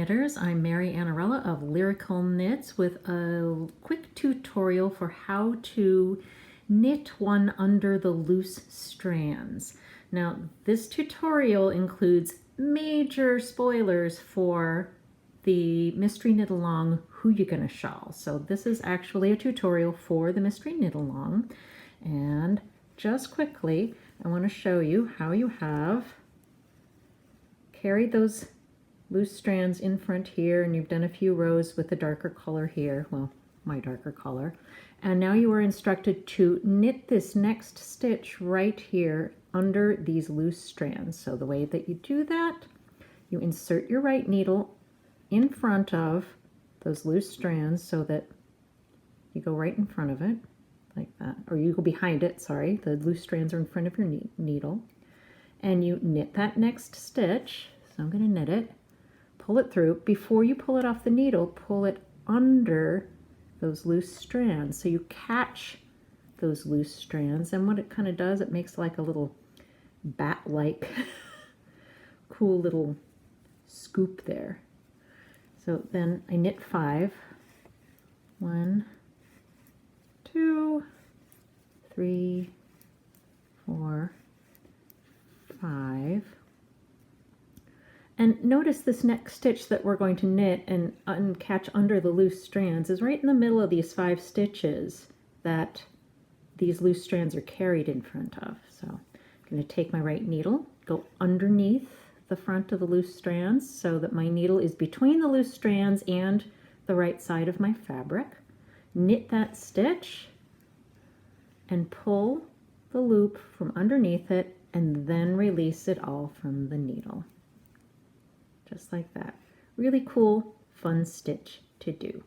knitters, I'm Mary Annarella of Lyrical Knits with a quick tutorial for how to knit one under the loose strands. Now this tutorial includes major spoilers for the Mystery KNitaLong Who Ya Gonna Shawl. So this is actually a tutorial for the Mystery KNitaLong, and just quickly I want to show you how you have carried those loose strands in front here, and you've done a few rows with the darker color here, well, my darker color, and now you are instructed to knit this next stitch right here under these loose strands. So the way that you do that, you insert your right needle in front of those loose strands so that you go right in front of it like that, or you go behind it, sorry, the loose strands are in front of your needle, and you knit that next stitch. So I'm going to knit it, pull it through. Before you pull it off the needle, pull it under those loose strands so you catch those loose strands, and what it kind of does, it makes like a little bat-like cool little scoop there. So then I knit 5. 1, 2, 3, 4, 5. And notice this next stitch that we're going to knit and catch under the loose strands is right in the middle of these 5 stitches that these loose strands are carried in front of. So I'm going to take my right needle, go underneath the front of the loose strands so that my needle is between the loose strands and the right side of my fabric. Knit that stitch and pull the loop from underneath it, and then release it all from the needle. Just like that. Really cool, fun stitch to do.